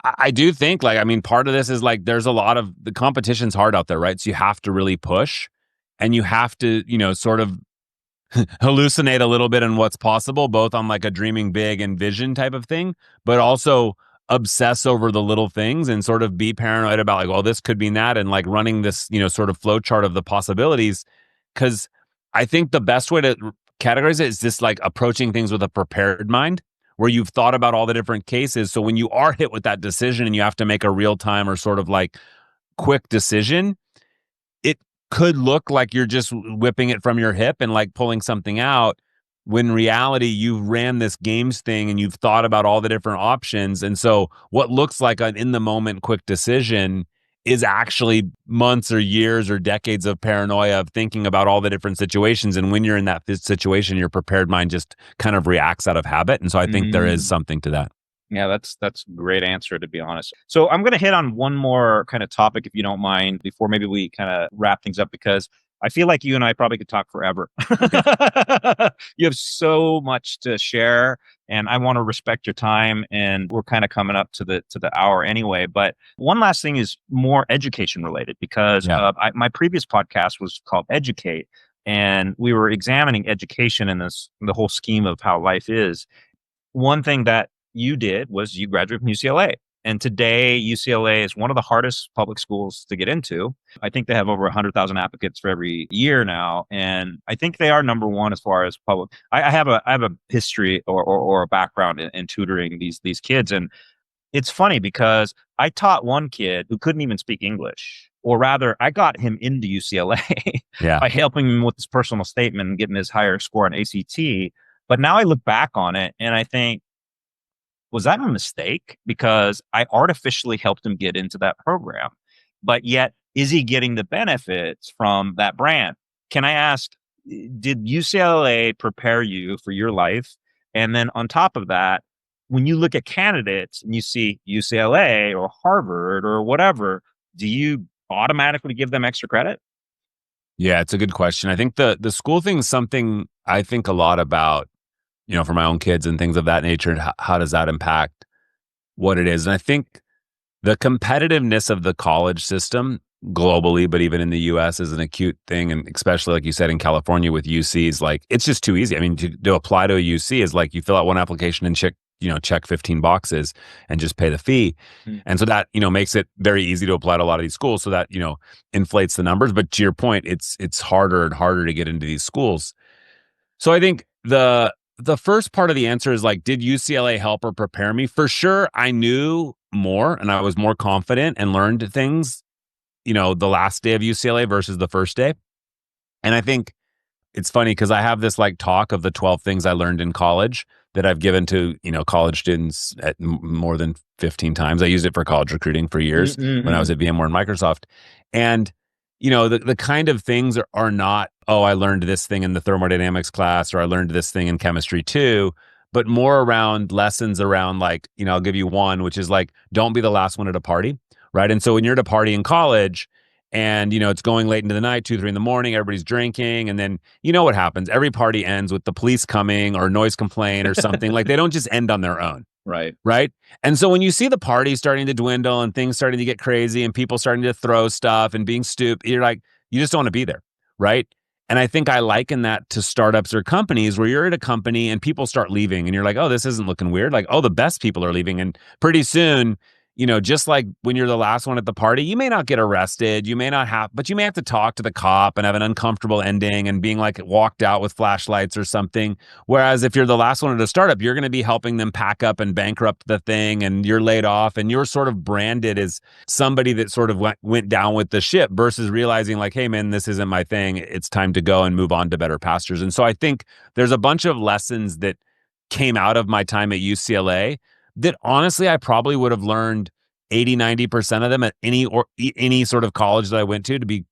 I do think, like, I mean, part of this is like there's a lot of the competition's hard out there, right? So you have to really push and you have to, sort of hallucinate a little bit on what's possible, both on like a dreaming big and vision type of thing, but also obsess over the little things and sort of be paranoid about like, well, this could mean that, and like running this, sort of flow chart of the possibilities. Cause I think the best way to categorize it is just like approaching things with a prepared mind, where you've thought about all the different cases. So when you are hit with that decision and you have to make a real time or sort of like quick decision, it could look like you're just whipping it from your hip and like pulling something out, when in reality you've ran this games thing and you've thought about all the different options. And so what looks like an in the moment quick decision is actually months or years or decades of paranoia of thinking about all the different situations. And when you're in that situation, your prepared mind just kind of reacts out of habit. And so I think there is something to that. Yeah, that's a great answer, to be honest. So I'm going to hit on one more kind of topic, if you don't mind, before maybe we kind of wrap things up, because I feel like you and I probably could talk forever. You have so much to share, and I want to respect your time. And we're kind of coming up to the hour anyway. But one last thing is more education related, because my previous podcast was called Educate, and we were examining education in the whole scheme of how life is. One thing that you did was you graduated from UCLA. And today, UCLA is one of the hardest public schools to get into. I think they have over 100,000 applicants for every year now. And I think they are number one as far as public. I have a history or a background in tutoring these kids. And it's funny because I taught one kid who couldn't even speak English, or rather, I got him into UCLA by helping him with his personal statement and getting his higher score on ACT. But now I look back on it and I think, was that a mistake? Because I artificially helped him get into that program. But yet, is he getting the benefits from that brand? Can I ask, did UCLA prepare you for your life? And then on top of that, when you look at candidates and you see UCLA or Harvard or whatever, do you automatically give them extra credit? Yeah, it's a good question. I think the school thing is something I think a lot about, for my own kids and things of that nature, and how does that impact what it is? And I think the competitiveness of the college system globally, but even in the US, is an acute thing. And especially, like you said, in California with UCs, like, it's just too easy. I mean, to apply to a UC is like you fill out one application and check 15 boxes and just pay the fee. And so that, makes it very easy to apply to a lot of these schools. So that, inflates the numbers. But to your point, it's harder and harder to get into these schools. So I think the first part of the answer is like, did UCLA help or prepare me? For sure, I knew more and I was more confident and learned things, the last day of UCLA versus the first day. And I think it's funny because I have this like talk of the 12 things I learned in college that I've given to, college students at more than 15 times. I used it for college recruiting for years when I was at VMware and Microsoft. And the kind of things are not, oh, I learned this thing in the thermodynamics class, or I learned this thing in chemistry too, but more around lessons around like, I'll give you one, which is like, don't be the last one at a party, right? And so when you're at a party in college and, it's going late into the night, 2, 3 in the morning, everybody's drinking. And then, what happens? Every party ends with the police coming or noise complaint or something. Like, they don't just end on their own. Right. And so when you see the party starting to dwindle and things starting to get crazy and people starting to throw stuff and being stupid, you're like, you just don't want to be there. Right. And I think I liken that to startups or companies where you're at a company and people start leaving and you're like, oh, this isn't looking weird. Like, oh, the best people are leaving. And pretty soon, just like when you're the last one at the party, you may not get arrested. You may not have, but you may have to talk to the cop and have an uncomfortable ending and being like walked out with flashlights or something. Whereas if you're the last one at a startup, you're going to be helping them pack up and bankrupt the thing and you're laid off and you're sort of branded as somebody that sort of went down with the ship versus realizing like, hey man, this isn't my thing. It's time to go and move on to better pastures. And so I think there's a bunch of lessons that came out of my time at UCLA that honestly, I probably would have learned 80-90% of them at any sort of college that I went to be,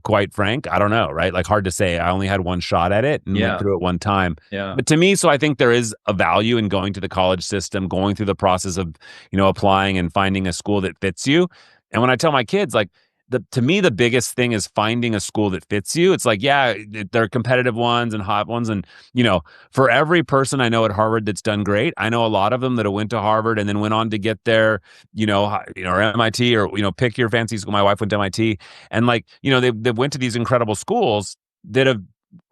quite frank. I don't know, right? Like, hard to say. I only had one shot at it and went through it one time. But to me, so I think there is a value in going to the college system, going through the process of, applying and finding a school that fits you. And when I tell my kids, like, to me, the biggest thing is finding a school that fits you. It's like, yeah, there are competitive ones and hot ones. And, for every person I know at Harvard that's done great, I know a lot of them that have went to Harvard and then went on to get there, or MIT or, pick your fancy school. My wife went to MIT and like, they went to these incredible schools that have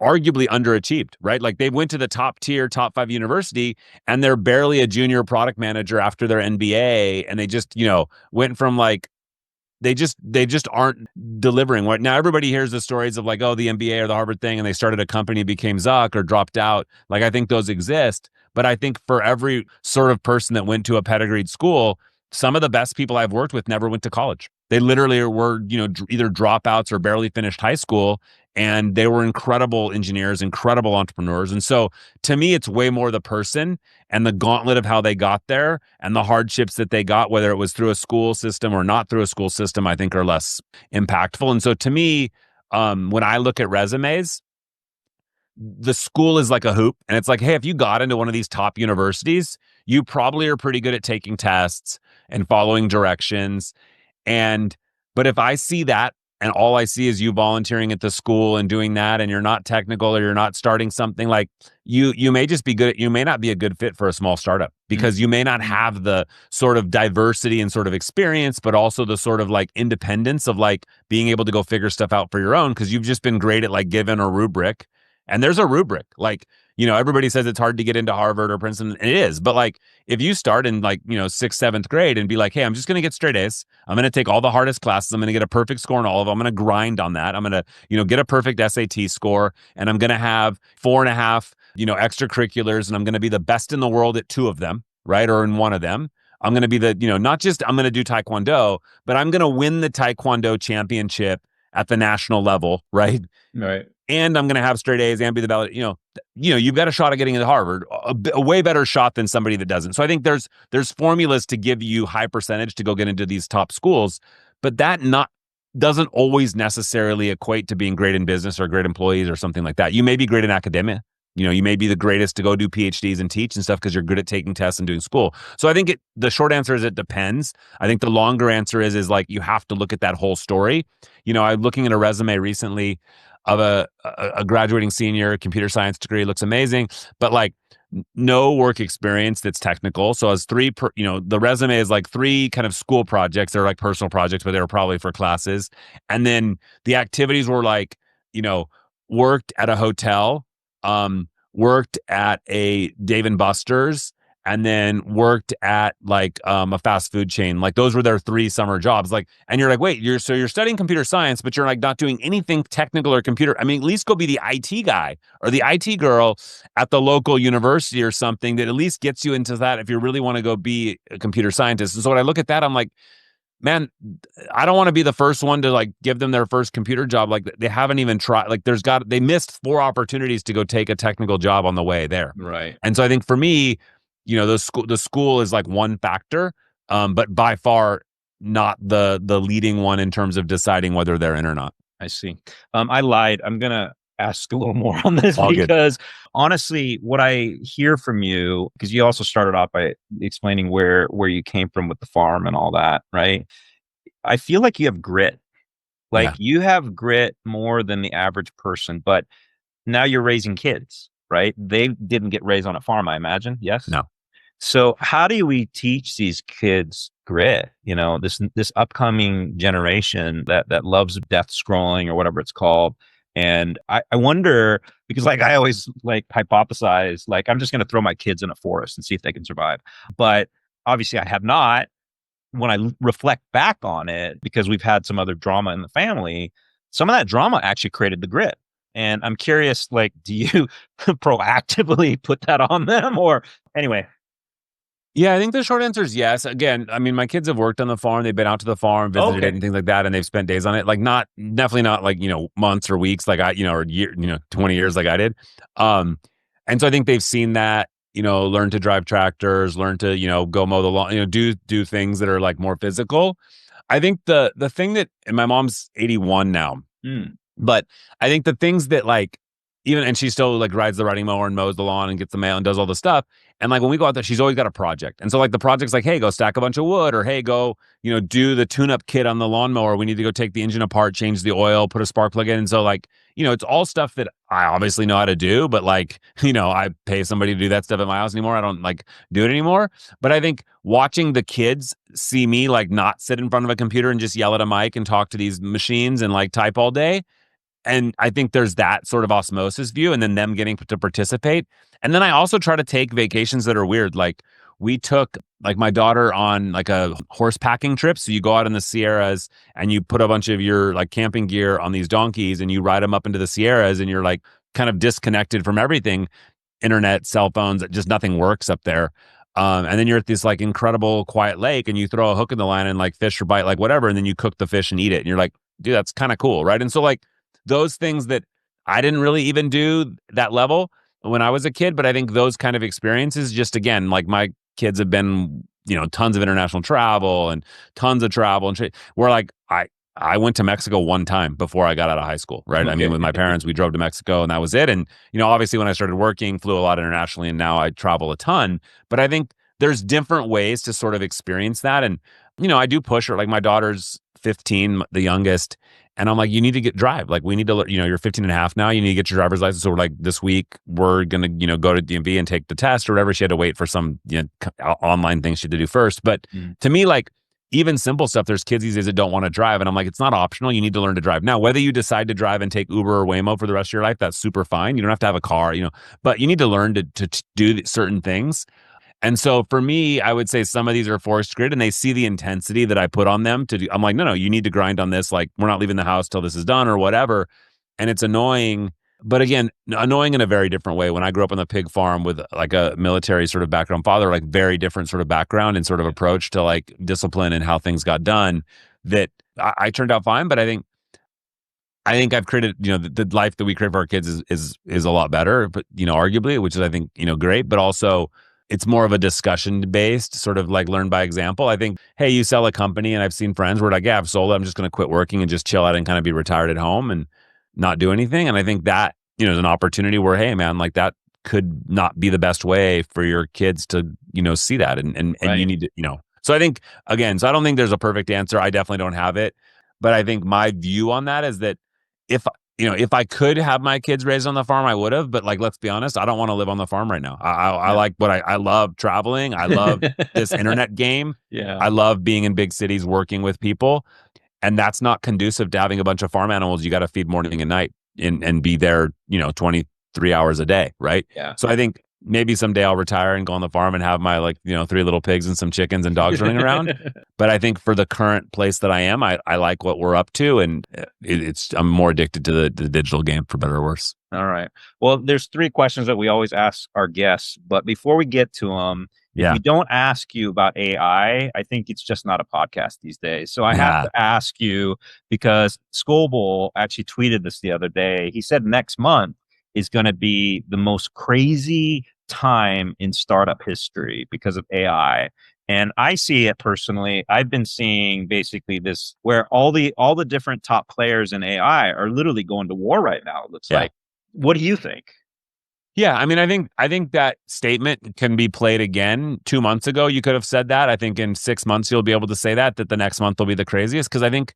arguably underachieved, right? Like, they went to the top tier, top 5 university and they're barely a junior product manager after their MBA. And they just, went from like, they just aren't delivering. Right now, everybody hears the stories of like, oh, the MBA or the Harvard thing, and they started a company, became Zuck, or dropped out. Like, I think those exist. But I think for every sort of person that went to a pedigreed school, some of the best people I've worked with never went to college. They literally were, either dropouts or barely finished high school. And they were incredible engineers, incredible entrepreneurs. And so to me, it's way more the person and the gauntlet of how they got there and the hardships that they got, whether it was through a school system or not through a school system, I think are less impactful. And so to me, when I look at resumes, the school is like a hoop. And it's like, hey, if you got into one of these top universities, you probably are pretty good at taking tests and following directions. But if I see that, and all I see is you volunteering at the school and doing that, and you're not technical or you're not starting something, like you may just be good. You may not be a good fit for a small startup because you may not have the sort of diversity and sort of experience, but also the sort of like independence of like being able to go figure stuff out for your own because you've just been great at like given a rubric And there's a rubric. Like, everybody says it's hard to get into Harvard or Princeton. And it is. But like, if you start in like, 6th, 7th grade and be like, hey, I'm just going to get straight A's. I'm going to take all the hardest classes. I'm going to get a perfect score in all of them. I'm going to grind on that. I'm going to, get a perfect SAT score. And I'm going to have 4.5, extracurriculars. And I'm going to be the best in the world at 2 of them, right? Or in 1 of them. I'm going to be the, not just I'm going to do Taekwondo, but I'm going to win the Taekwondo championship at the national level, right? Right. And I'm going to have straight A's and be the ballot. You've got a shot at getting into Harvard, a way better shot than somebody that doesn't. So I think there's formulas to give you high percentage to go get into these top schools, but that doesn't always necessarily equate to being great in business or great employees or something like that. You may be great in academia. You may be the greatest to go do PhDs and teach and stuff because you're good at taking tests and doing school. So I think the short answer is it depends. I think the longer answer is like you have to look at that whole story. I'm looking at a resume recently of a graduating senior, computer science degree, looks amazing, but like no work experience that's technical. So as the resume is like 3 kind of school projects. They're like personal projects, but they were probably for classes. And then the activities were like, worked at a hotel, worked at a Dave & Buster's, and then worked at like a fast food chain. Like those were their 3 summer jobs. Like, and you're like, wait, you're studying computer science, but you're like not doing anything technical or computer. I mean, at least go be the IT guy or the IT girl at the local university or something that at least gets you into that if you really want to go be a computer scientist. And so when I look at that, I'm like, man, I don't want to be the first one to like give them their first computer job. Like they haven't even tried, like they missed 4 opportunities to go take a technical job on the way there. Right. And so I think for me, the school is like one factor, but by far not the leading one in terms of deciding whether they're in or not. I see. I lied. I'm going to ask a little more on this All because honestly, what I hear from you, because you also started off by explaining where you came from with the farm and all that, right? I feel like you have grit. Like you have grit more than the average person, but now you're raising kids, right? They didn't get raised on a farm, I imagine. Yes? No. So how do we teach these kids grit? This upcoming generation that loves death scrolling or whatever it's called. And I wonder, because like I always like hypothesize, like I'm just going to throw my kids in a forest and see if they can survive. But obviously I have not. When I reflect back on it, because we've had some other drama in the family, some of that drama actually created the grit. And I'm curious, like, do you proactively put that on them or anyway? Yeah, I think the short answer is yes. Again, I mean, my kids have worked on the farm. They've been out to the farm, visited it and things like that. And they've spent days on it. Like definitely not like, months or weeks like I, or year, 20 years like I did. And so I think they've seen that, learn to drive tractors, learn to, go mow the lawn, do things that are like more physical. I think the thing that, and my mom's 81 now, but I think the things that like, and she still like rides the riding mower and mows the lawn and gets the mail and does all the stuff. And like when we go out there, she's always got a project. And so like the project's like, hey, go stack a bunch of wood, or hey, go, do the tune-up kit on the lawnmower. We need to go take the engine apart, change the oil, put a spark plug in. And so like, it's all stuff that I obviously know how to do, but like, I pay somebody to do that stuff at my house anymore. I don't like do it anymore. But I think watching the kids see me like not sit in front of a computer and just yell at a mic and talk to these machines and like type all day. And I think there's that sort of osmosis view and then them getting to participate. And then I also try to take vacations that are weird. Like we took like my daughter on like a horse packing trip. So you go out in the Sierras and you put a bunch of your like camping gear on these donkeys and you ride them up into the Sierras and you're like kind of disconnected from everything, internet, cell phones, just nothing works up there. And then you're at this like incredible quiet lake and you throw a hook in the line and like fish or bite, like whatever. And then you cook the fish and eat it. And you're like, dude, that's kind of cool. Right. And so like, those things that I didn't really even do that level when I was a kid, but I think those kind of experiences, just again, like my kids have been, tons of international travel and tons of travel and where like I went to Mexico one time before I got out of high school, right? I mean, with my parents, we drove to Mexico and that was it. And, obviously when I started working, flew a lot internationally and now I travel a ton, but I think there's different ways to sort of experience that. And, I do push her, like my daughter's 15, the youngest. And I'm like, you need to drive. Like we need to, you're 15 and a half now. You need to get your driver's license. So we're like, this week we're going to, go to DMV and take the test or whatever. She had to wait for some online thing she had to do first. But to me, like, even simple stuff. There's kids these days that don't want to drive. And I'm like, it's not optional. You need to learn to drive. Now, whether you decide to drive and take Uber or Waymo for the rest of your life, that's super fine. You don't have to have a car, but you need to learn to do certain things. And so for me, I would say some of these are forced grid and they see the intensity that I put on them to do. I'm like, no, you need to grind on this. Like, we're not leaving the house till this is done or whatever. And it's annoying. But again, annoying in a very different way. When I grew up on the pig farm with like a military sort of background, father, like very different sort of background and sort of approach to like discipline and how things got done, that I turned out fine. But I think I've created, the life that we create for our kids is a lot better, but, arguably, which is, I think, great, but also it's more of a discussion based sort of like learn by example. I think, hey, you sell a company, and I've seen friends where like, yeah, I've sold it. I'm just going to quit working and just chill out and kind of be retired at home and not do anything. And I think that, is an opportunity where, hey, man, like that could not be the best way for your kids to, see that. And Right. you need to, so I think, again, so I don't think there's a perfect answer. I definitely don't have it. But I think my view on that is that if I could have my kids raised on the farm, I would have. But like, let's be honest, I don't want to live on the farm right now. I like I love traveling. I love this internet game. Yeah. I love being in big cities, working with people. And that's not conducive to having a bunch of farm animals you got to feed morning and night and be there, 23 hours a day. Right. Yeah. So I think maybe someday I'll retire and go on the farm and have my 3 little pigs and some chickens and dogs running around. But I think for the current place that I am, I like what we're up to. And I'm more addicted to the digital game, for better or worse. All right. Well, there's 3 questions that we always ask our guests, but before we get to them, if we don't ask you about AI, I think it's just not a podcast these days. So I have to ask you, because Scoble actually tweeted this the other day. He said next month is going to be the most crazy time in startup history because of AI. And I see it personally. I've been seeing basically this where all the different top players in AI are literally going to war right now. It looks like. What do you think? Yeah, I mean, I think that statement can be played again. 2 months ago, you could have said that. I think in 6 months, you'll be able to say that the next month will be the craziest, because I think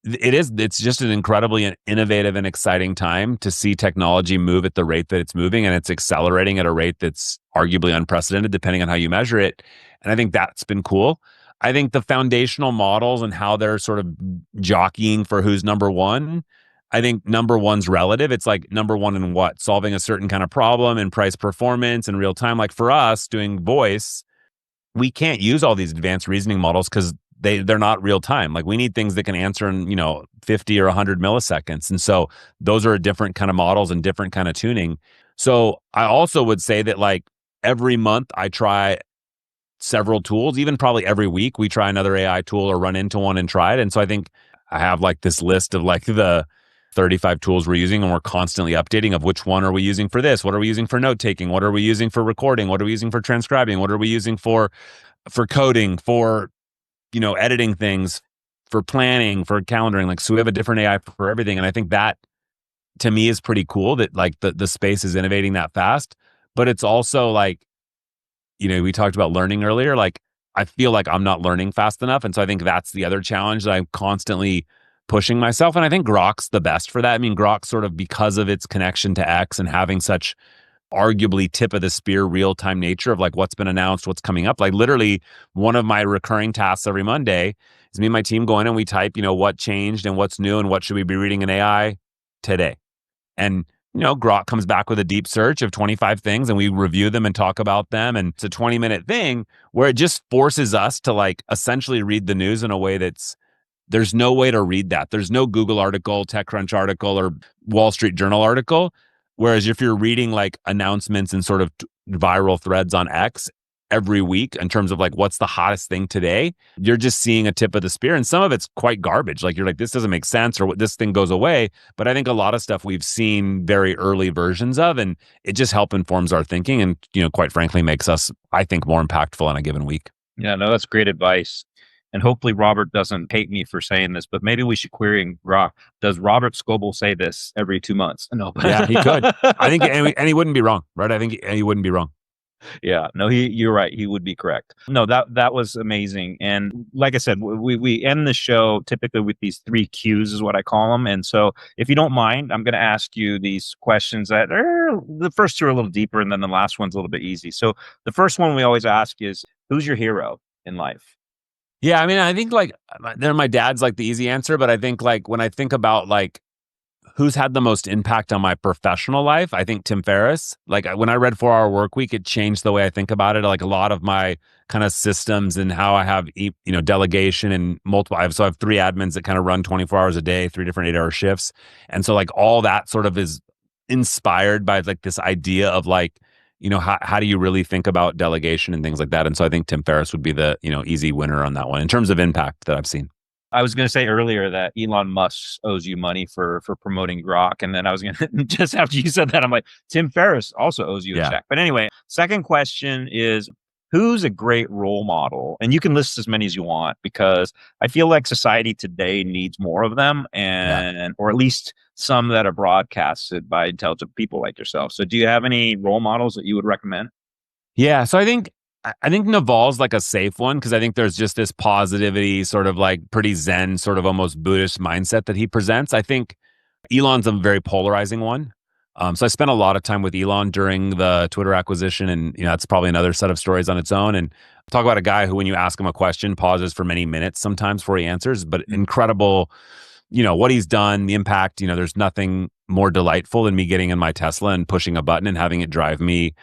it's just an incredibly innovative and exciting time to see technology move at the rate that it's moving, and it's accelerating at a rate that's arguably unprecedented depending on how you measure it. And I think that's been cool. I think the foundational models and how they're sort of jockeying for who's number one, I think number one's relative. It's like number one in what? Solving a certain kind of problem and price performance in real time. Like for us doing voice, we can't use all these advanced reasoning models because they're not real time. Like we need things that can answer in 50 or 100 milliseconds. And so those are different kind of models and different kind of tuning. So I also would say that like every month I try several tools, even probably every week we try another AI tool or run into one and try it. And so I think I have like this list of like the 35 tools we're using, and we're constantly updating of which one are we using for this? What are we using for note taking? What are we using for recording? What are we using for transcribing? What are we using for coding, for editing things, for planning, for calendaring? Like, so we have a different AI for everything. And I think that to me is pretty cool that like the space is innovating that fast. But it's also like, we talked about learning earlier. Like I feel like I'm not learning fast enough. And so I think that's the other challenge that I'm constantly pushing myself. And I think Grok's the best for that. I mean, Grok sort of, because of its connection to X and having such arguably tip of the spear real-time nature of like what's been announced, what's coming up. Like literally one of my recurring tasks every Monday is me and my team going and we type, what changed and what's new and what should we be reading in AI today. And Grok comes back with a deep search of 25 things and we review them and talk about them. And it's a 20-minute thing where it just forces us to like essentially read the news in a way there's no way to read that. There's no Google article, TechCrunch article, or Wall Street Journal article. Whereas if you're reading like announcements and sort of viral threads on X every week in terms of like what's the hottest thing today, you're just seeing a tip of the spear. And some of it's quite garbage. Like you're like, this doesn't make sense, or this thing goes away. But I think a lot of stuff we've seen very early versions of, and it just informs our thinking and, quite frankly, makes us, I think, more impactful in a given week. Yeah, no, that's great advice. And hopefully Robert doesn't hate me for saying this, but maybe we should query Grok. Does Robert Scoble say this every 2 months? No, but yeah, he could. I think, and he wouldn't be wrong, right? I think he wouldn't be wrong. Yeah, no, you're right. He would be correct. No, that was amazing. And like I said, we end the show typically with these 3 Qs is what I call them. And so if you don't mind, I'm going to ask you these questions that are, the first 2 are a little deeper and then the last one's a little bit easy. So the first one we always ask is, who's your hero in life? Yeah, I mean, I think like my dad's like the easy answer, but I think like when I think about like who's had the most impact on my professional life, I think Tim Ferriss. Like when I read 4 Hour Work Week, it changed the way I think about it. Like a lot of my kind of systems and how I have delegation and multiple. I have 3 admins that kind of run 24 hours a day, 3 different 8-hour shifts, and so like all that sort of is inspired by like this idea of like, how do you really think about delegation and things like that? And so I think Tim Ferriss would be the, easy winner on that one in terms of impact that I've seen. I was going to say earlier that Elon Musk owes you money for promoting Grok. And then I was going to, just after you said that, I'm like, Tim Ferriss also owes you a check. But anyway, second question is, who's a great role model? And you can list as many as you want, because I feel like society today needs more of them, or at least some that are broadcasted by intelligent people like yourself. So do you have any role models that you would recommend? Yeah. So I think Naval's like a safe one, because I think there's just this positivity, sort of like pretty Zen, sort of almost Buddhist mindset that he presents. I think Elon's a very polarizing one. So I spent a lot of time with Elon during the Twitter acquisition, and that's probably another set of stories on its own. And talk about a guy who, when you ask him a question, pauses for many minutes sometimes before he answers, but incredible, what he's done, the impact. There's nothing more delightful than me getting in my Tesla and pushing a button and having it drive me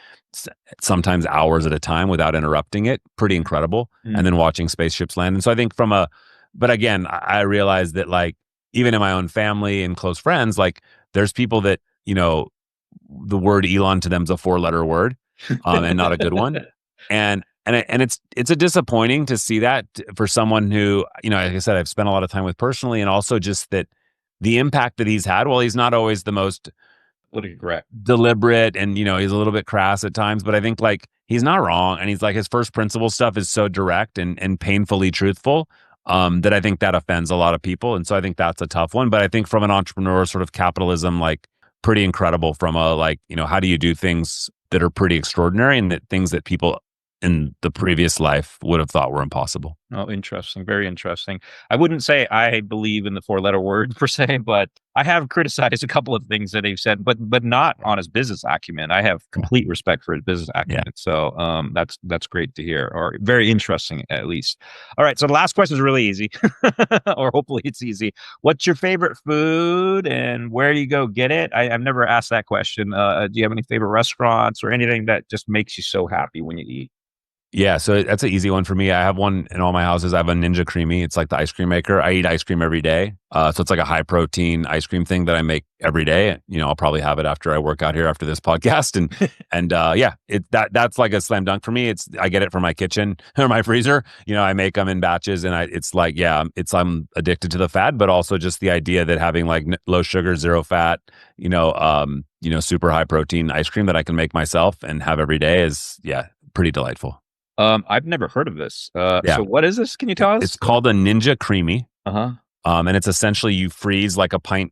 sometimes hours at a time without interrupting it. Pretty incredible. And then watching spaceships land. And so I think but again, I realized that like, even in my own family and close friends, like there's people that, the word Elon to them is a 4-letter word, and not a good one. And it's a disappointing to see that for someone who, like I said, I've spent a lot of time with personally, and also just that the impact that he's had. Well, he's not always the most deliberate, and he's a little bit crass at times, but I think like he's not wrong, and he's like, his first principle stuff is so direct and painfully truthful, that I think that offends a lot of people. And so I think that's a tough one. But I think from an entrepreneur sort of capitalism, like pretty incredible from a like, how do you do things that are pretty extraordinary, and that things that people in the previous life would have thought were impossible. Oh, interesting. Very interesting. I wouldn't say I believe in the 4-letter word per se, but I have criticized a couple of things that he's said, but not on his business acumen. I have complete respect for his business acumen. Yeah. So that's great to hear, or very interesting at least. All right. So the last question is really easy, or hopefully it's easy. What's your favorite food, and where do you go get it? I've never asked that question. Do you have any favorite restaurants or anything that just makes you so happy when you eat? Yeah, so that's an easy one for me. I have one in all my houses. I have a Ninja Creamy. It's like the ice cream maker. I eat ice cream every day. So it's like a high protein ice cream thing that I make every day. I'll probably have it after I work out here after this podcast. And yeah, that's like a slam dunk for me. I get it from my kitchen or my freezer. I make them in batches, and I'm addicted to the fat, but also just the idea that having like low sugar, zero fat, super high protein ice cream that I can make myself and have every day is pretty delightful. I've never heard of this. So what is this? Can you tell us? It's called a Ninja Creamy. Uh-huh. And it's essentially you freeze like a pint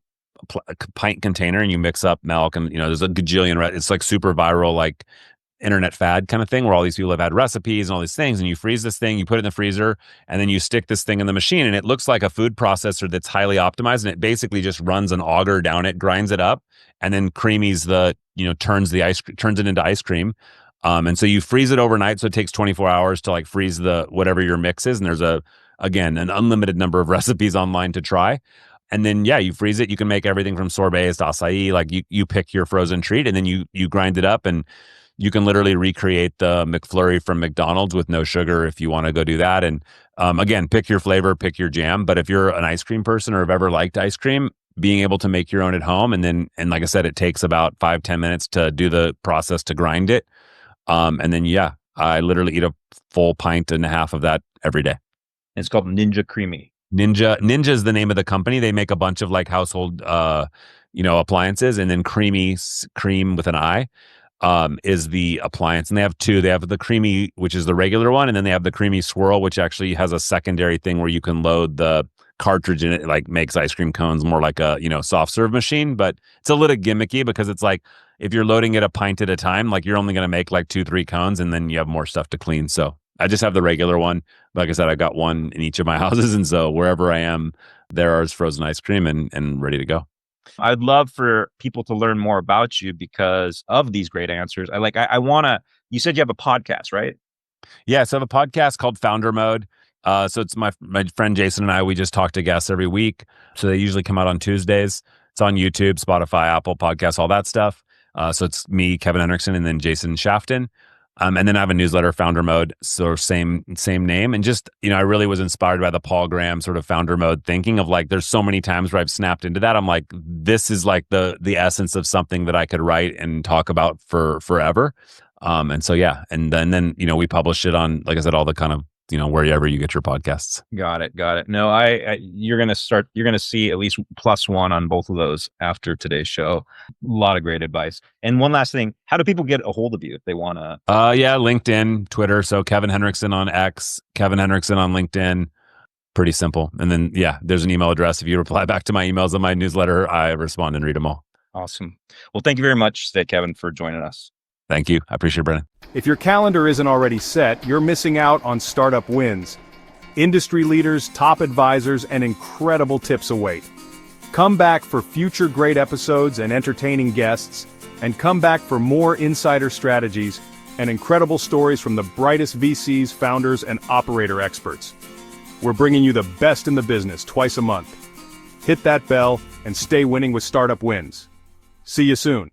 container, and you mix up milk, and there's a gajillion. It's like super viral, like internet fad kind of thing, where all these people have had recipes and all these things, and you freeze this thing, you put it in the freezer, and then you stick this thing in the machine, and it looks like a food processor that's highly optimized, and it basically just runs an auger down it, grinds it up, and then creamies turns it into ice cream. And so you freeze it overnight. So it takes 24 hours to like freeze whatever your mix is. And there's an unlimited number of recipes online to try. And then, you freeze it. You can make everything from sorbets to acai. Like you pick your frozen treat, and then you grind it up, and you can literally recreate the McFlurry from McDonald's with no sugar if you want to go do that. And again, pick your flavor, pick your jam. But if you're an ice cream person or have ever liked ice cream, being able to make your own at home, and like I said, it takes about 5-10 minutes to do the process to grind it. And then, I literally eat a full pint and a half of that every day. It's called Ninja Creamy. Ninja is the name of the company. They make a bunch of like household, appliances, and then cream with an I, is the appliance. And they have 2. They have the Creamy, which is the regular one, and then they have the Creamy Swirl, which actually has a secondary thing where you can load the cartridge in it. Like makes ice cream cones more like a soft serve machine, but it's a little gimmicky because it's like, if you're loading it a pint at a time, like you're only going to make like 2-3 cones, and then you have more stuff to clean. So I just have the regular one. Like I said, I got one in each of my houses. And so wherever I am, there is frozen ice cream and ready to go. I'd love for people to learn more about you because of these great answers. You said you have a podcast, right? Yeah. So I have a podcast called Founder Mode. So it's my friend Jason and I, we just talk to guests every week. So they usually come out on Tuesdays. It's on YouTube, Spotify, Apple Podcasts, all that stuff. So it's me, Kevin Henrikson, and then Jason Shafton. And then I have a newsletter, Founder Mode, so same name. And just, I really was inspired by the Paul Graham sort of Founder Mode thinking of like, there's so many times where I've snapped into that. I'm like, this is like the essence of something that I could write and talk about for forever. And so, yeah. And then, we publish it on, like I said, all the kind of, wherever you get your podcasts. Got it. No, you're going to see at least +1 on both of those after today's show. A lot of great advice. And one last thing, how do people get a hold of you if they want to? LinkedIn, Twitter. So Kevin Henrikson on X, Kevin Henrikson on LinkedIn. Pretty simple. And then, there's an email address. If you reply back to my emails on my newsletter, I respond and read them all. Awesome. Well, thank you very much, Kevin, for joining us. Thank you. I appreciate it, Brennan. If your calendar isn't already set, you're missing out on startup wins. Industry leaders, top advisors, and incredible tips await. Come back for future great episodes and entertaining guests, and come back for more insider strategies and incredible stories from the brightest VCs, founders, and operator experts. We're bringing you the best in the business twice a month. Hit that bell and stay winning with Startup Wins. See you soon.